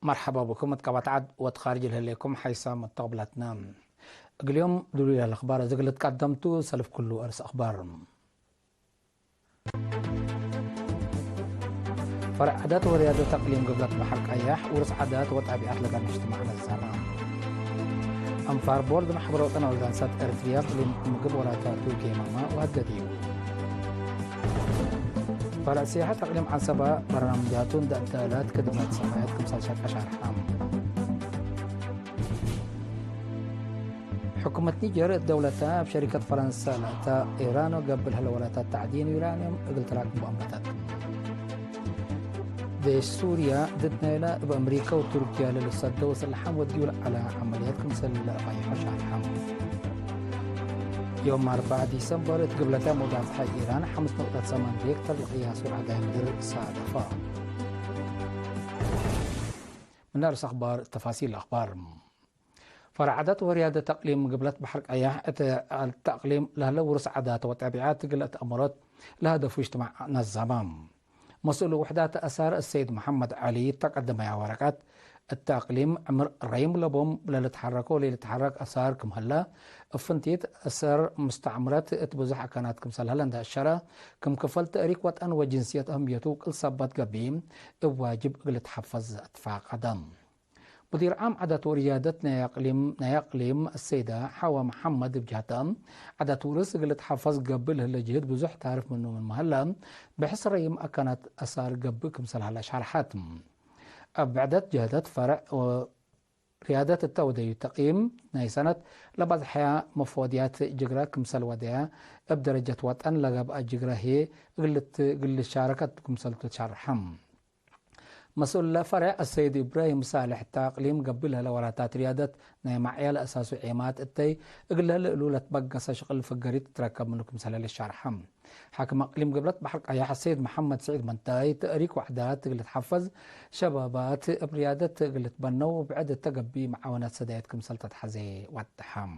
مرحبا بكم تقبعت وتخارج لكم حيثما طابلتنا اليوم دولي الأخبار زغلت قدمتو سلف كله أرس أخبار فرع عادات ورياضة تقليم قبلة بحرك أياح ورس عادات وطبيعات لقى المجتمع على الزمان أنفار بورد محبر وطن والدانسات أرتريا لمقب ولا تاتو كيماما وهدديو فرع سياحة تقليم عن سبا برنامجاتون دأتالات كدمات صحيات كمسال شاك أشعر حام حكومة نيجر دولتها بشركة فرنسا لأتا إيران وقبل هالولاتات تعدين يورانيوم قلت لك مؤامرات ديش سوريا ضدنا إلى بأمريكا وتركيا للصد وصلحام وديول على عمليات كمسال فايحة شعر حام يوم 4 ديسمبر تقبلتها مدافع إيران 5.8 ريكتر لقيها سرعة دايمدر صادفة من نرس أخبار تفاصيل الأخبار فرع عادات وريادة تقليم قبلة بحرك أياح التقليم لها ورس عادات وتابعات قلت أمرات لهدف اجتماع الزمام مسؤول وحدات أسار السيد محمد علي تقدم يا ورقات التقليم عمر ريم لبوم للتحركوا للتحرك أسار كم هلا فنتيت أسار مستعمرات اتبزح كانت كم سلهلا ده الشرع كم كفل تأريك وطن وجنسية أهميته كل صبت قبيم واجب لتحفظ اتفاق قدم مدير عام عادات وريادتنا يقليم السيدة حوا محمد بجهتم عادات ورس قلت حفظ قبل هالجهد بزح تعرف منه من مهلا بحس ريم أكانت أسار قبل كم سلهلا شعر حاتم أبعدت جهدت فرع وريادة التودي تقييم ناي سنة لبعض حياة مفوديات جغرا كمسال وديا بدرجة وطن لغب أجغرا هي قل شاركت كمسال تشرحم مسؤول فرع السيد إبراهيم صالح تقليم قبلها لوراتات ريادة ناي معيال أساس عيمات التي قلها لألولة بقصة شغل فقريت تركب منكم سلال الشرحم حاكم اقليم قبلت بحرق اياح السيد محمد سعيد منتاي تأريك وحدات قلت حفظ شبابات بريادة قلت بنو بعد تقبي معاونات سدايتكم سلطة حزي والتحم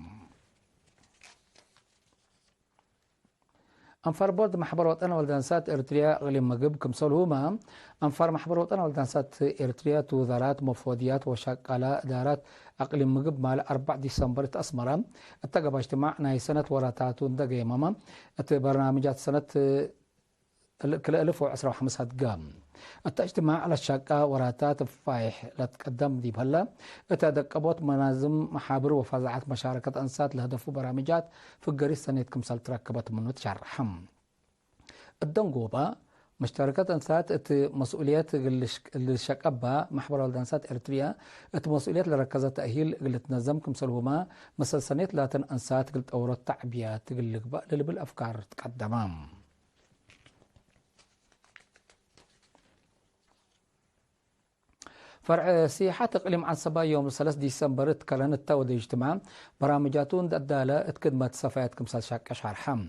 أنفار بورد محبر وطن والدانسات إرتريا غليم مقب كمسول هما أنفار محبر وطن والدانسات إرتريا وزارات مفوديات وشاكالة دارات أقليم مقب مال 4 ديسمبر تأسمرا اتقب اجتماع ناي سنة وراتاتون دقي ماما برنامجات سنة كل 1015 قام اجتماع على الشاكا وراتات فايح لا تقدم دي بهلا اتدقبوت منازم محابر وفزعات مشاركة أنسات لهدف برامجات في القريس سنة كمسال تركبت منو تشرحم الدنقوبة مشتركات أنسات مسؤوليات اللي شكبها محبر والدانسات إرتريا مسؤوليات اللي ركزت تأهيل اللي تنظم كمسال هما مثل سنة لاتن أنسات قلت أورات تعبيات اللي بالأفكار تقدمام فرع سياحة تقليم عن صبا يوم 3 ديسمبر تكلن التودي اجتماع برامجاتون الدالة اتكدمت صفايات كمسال شاك أشعر حم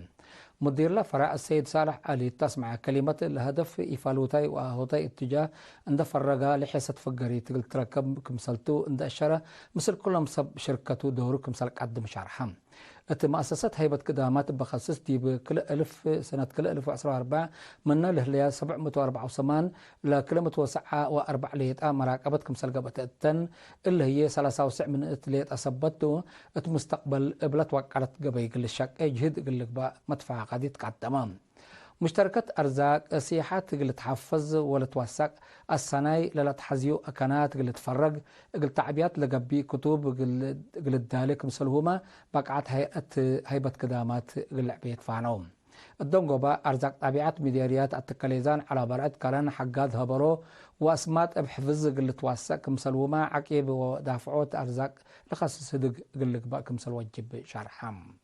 مدير له فرع السيد صالح علي تسمع كلمة الهدف إفالوتاي وأهوتاي اتجاه عند فرقا لحيسة فقري تقل تركب كمسالتو عند الشرع مثل كل مصب شركته دور كمسال قدم شعر حم مؤسسات هيبة قدامات بخصص دي بكل سنة كل 1014 من له 784 لكل متوسعة وأربع ليت مراقبة كمسال قبت التن اللي هي 3 من اتليت أصبته مستقبل إبلت وقعت قبي كل الشك يجهد قل لك مدفع قديد قد تمام مشتركة أرزاق سياحات قل تحفظ ولا توثق السناي لا تحزيو أكانات قل تفرق قل تعبيات لقبي كتب قل الدالك مسلهما بقعت هيبة قدامات قل عبيت فانوم الدنقوبة أرزاق طبيعات مديريات التكاليزان على برعت كران حقات هبرو واسمات بحفظ قل توثق مسلهما عقيب ودافعوت أرزاق لخصص هدق قل لك بقى كمسل وجب شرحام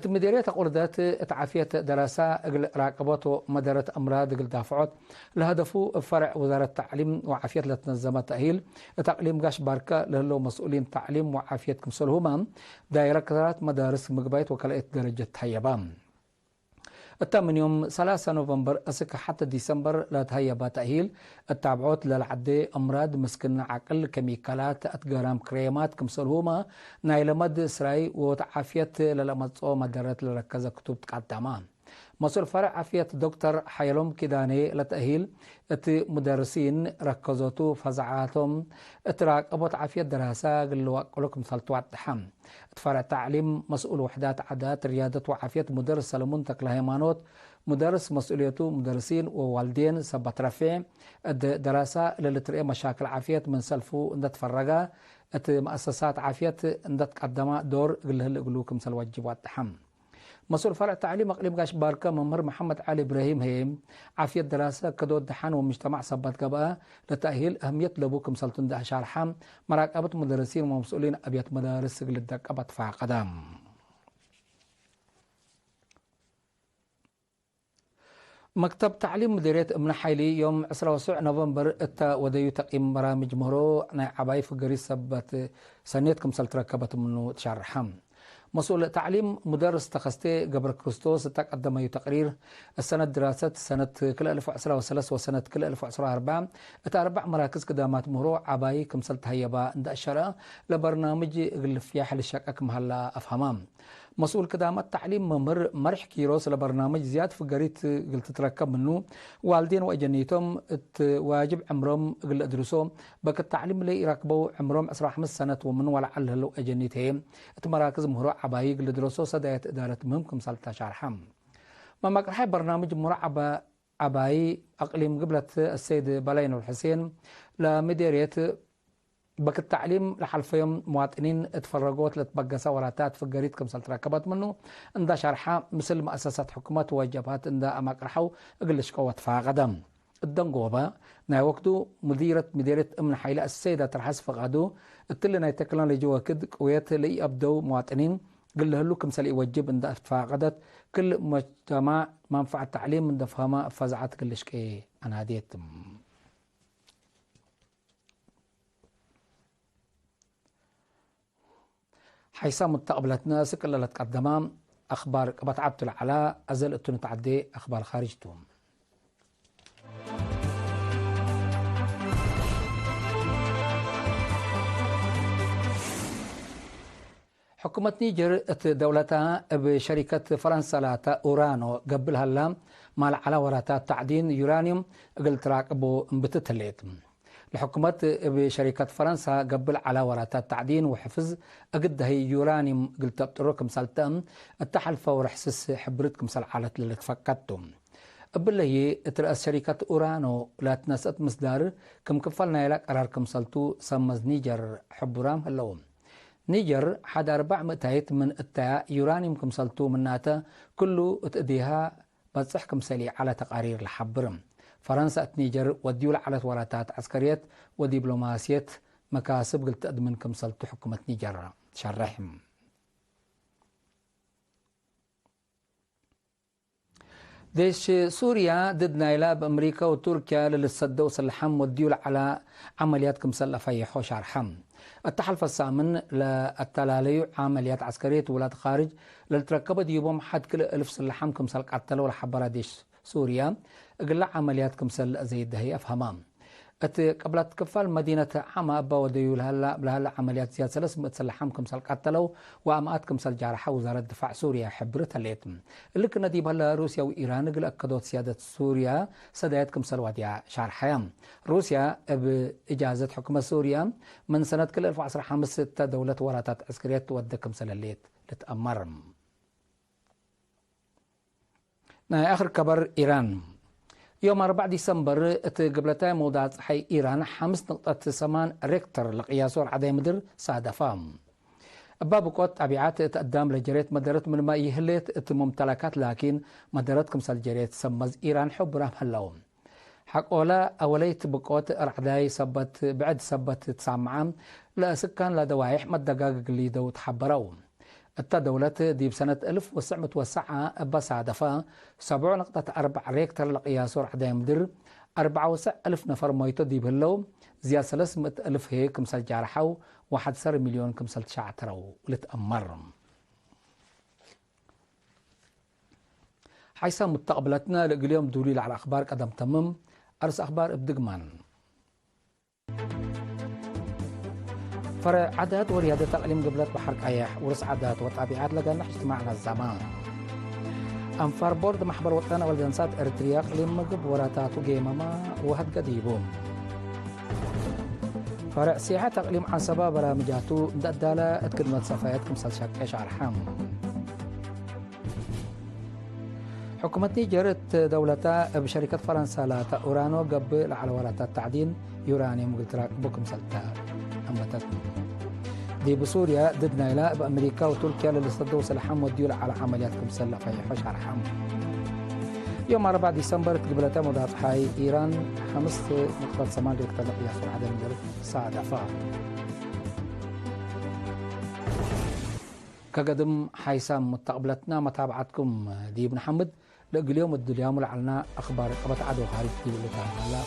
المديرية تقول ذات تعافية دراسة راقبات مدارة أمراض دافعات لهدفه فرع وزارة التعليم وعافية لتنظم تأهيل تقليم قاش باركة لهلو مسؤولين تعليم وعافية كمسلهما دائرة مدارس مقبايت وكالة درجة هيبان الثامن يوم 3 نوفمبر أسك حتى ديسمبر لا تهيبا تأهيل التابعوت للعدي أمراض مسكن عقل كيميكالات أتقرام كريمات كمسلهما نايل مد إسراي وتعافية للمتصو مدارات لركزة كتب تقدمان مسؤول فرع عافية دكتور حيلوم كداني لتأهيل مدرسين ركزوتو فزعاتهم اتراك أبوت عافية دراسة قلوا لكم سلطوا التحم فرع تعليم مسؤول وحدات عادات ريادة وعافية مدرس سلمون تكلهيمانوت مدرس مسؤوليته مدرسين ووالدين سبت رفيع دراسة للترقية مشاكل عافية من سلفو نتفرقا مؤسسات عافية نتقدم دور قلوكم سلواجبات التحم مسؤول فرع تعليم اقليم قاش باركه ممر محمد علي ابراهيم هيم عافيه دراسه كدود دحان ومجتمع صبات قبا لتاهيل اهميه لبوكم سلطن ده شارحام مراقبه مدرسين ومسؤولين ابيات مدارس قلدك ابط قدام مكتب تعليم مديرية ابن حيلي يوم 19 نوفمبر اتا وديو تقييم برامج مهرو عباي فقري سبت سنيتكم سلتركبت منو تشرحم مسؤول تعليم مدرس تخصتي قبر كريستوس تقدم تقرير السنة دراسة سنة كل 2013 وسنة كل 2014 اتاربع مراكز قدامات مهرو عباي كمسلت هيبا عند الشرع لبرنامج في حل الشكك مهلا افهمام مسؤول قدامات تعليم ممر مرح كيروس لبرنامج زياد فقريت قلت تركب منه والدين واجنيتهم واجب عمرهم قل ادرسوهم بك التعليم اللي يراكبوا عمرهم 15 سنة ومن ولعل هلو اجنيتهم مراكز مهرو عباي قل ادرسو صداية ادارة مهمكم سالتا شارحم ما مقرحي برنامج مرعبة عباي اقليم قبلة السيد بلاين الحسين لمديرية بك التعليم لحلفيهم مواطنين اتفرقوت لتبقى سوراتات في الجريد كم سلت ركبت منه عند شرحة مثل مؤسسات حكومات ووجبات عند أماك رحو أقلش قوة فاقدم الدنقوبة نا وقتو مديرة أمن حيلة السيدة ترحس فقادو التلنا يتكلون لجوا كد قوية لي أبدو مواطنين قل له كم سل يوجب عند فاقدت كل مجتمع منفعة التعليم من دفهما فزعات قلش كي أنا هديت حيث متقبلتنا سكلا لتقدمام أخبار بتعبت العلاء أزل أتون تعدي أخبار خارجتهم حكومة نيجر دولتها بشركة فرنسا لاتا أورانو قبلها اللام مال على وراتات تعدين يورانيوم قلت راقبو بتتليت الحكومات بشركة فرنسا قبل على وراتات تعدين وحفظ أقد هي يورانيوم قلت أبتروكم سالتام التحلفة ورحسس حبرتكم سالحالة اللي تفكتم بالله ترأس شركة أورانو لا تنسأت مصدار كم كفلنا يلاك قراركم سالتو سمز نيجر حبرام هلوم نيجر حد 400 من التاء يورانيوم كم سالتو مناتا كله اتأديها بتصحكم سالي على تقارير الحبرم فرنسا نيجر وديول على وراتات عسكريات ودبلوماسيات مكاسب قلت أدمن كم سلطة حكومة نيجر شرحم ديش سوريا ضد نايلة بأمريكا وتركيا للصدة وسلحم وديول على عمليات كمسلة فيحو شرحم التحالف الثامن للتلالي عمليات عسكرية ولاد خارج للتركبة ديوبهم حد كل 1000 سلحم كمسل قتلوا لحبرا ديش سوريا قلع عمليات كمسل زي الدهي أفهمام قبل تكفل مدينة عما أبا وديول لهلا عمليات زياد 300 سلحام كمسل قتلوا وأمات كمسل جارحة وزارة دفاع سوريا حبرتها الليتم اللي كنا ديب هلا روسيا وإيران قل أكدوت سيادة سوريا سدايات كمسل وديع شارحيام روسيا بإجازة حكومة سوريا من سنة كل 1905 دولة وراتات عسكريات تودى كمسل الليت لتأمرم آخر كبر إيران يوم 4 ديسمبر قبلتها موضوعات حي إيران 5.8 ريكتر لقياسور عدي مدر صادفام باب قوت تبعات تقدام لجريت مدرت من ما يهلت ممتلكات لكن مدرت كمسال جريت سمز إيران حب رام هلوم حقولا أوليت بقوت رعداي سبت بعد سبت 9 عام لا سكان لا دوايح مدقاق اللي دو تحبرون الدولة دي بسنة 1909 بصادفة 7.4 ريكتر لقياسور عداي مدر 94,000 نفر مويتو دي بهلو زيادة 300,000 هيك كمسال جارحو 1 مليون كمسال شعترو لتأمرم حيث متقبلتنا اليوم دوليل على أخبار قدم تمم أرس أخبار ابدقمان فرع عادات وريادة تعليم قبلت بحرك أيح ورس عادات وطبيعات لقى اجتماعنا الزمان أنفار بورد محبر وطن والجنسات إرتريا إقليم مقب وراتاتو جيمما وهد قديبون فرع سياحة إقليم عصبة برامجاتو دالة اتكدمت صفاياتكم سلشاك إشعار حام حكومة نيجر دولتا بشركة فرنسا لا أورانو قبل على ورات التعدين يورانيوم قلت بكم سلتا أمتكم دي بسوريا ضدنا لا بأمريكا وتركيا اللي صدوا سلاحهم وديول على عملياتكم سلة في حش أرحم يوم 4 ديسمبر تقبلتها مضاف حي إيران 5 نقطة سمان لكتلق ياسر عدم جرد ساعة فا كقدم حيسام متقبلتنا متابعتكم دي ابن حمد لقل يوم الدنيا ملعلنا أخبار قبط عدو خارج دي اللي تعالى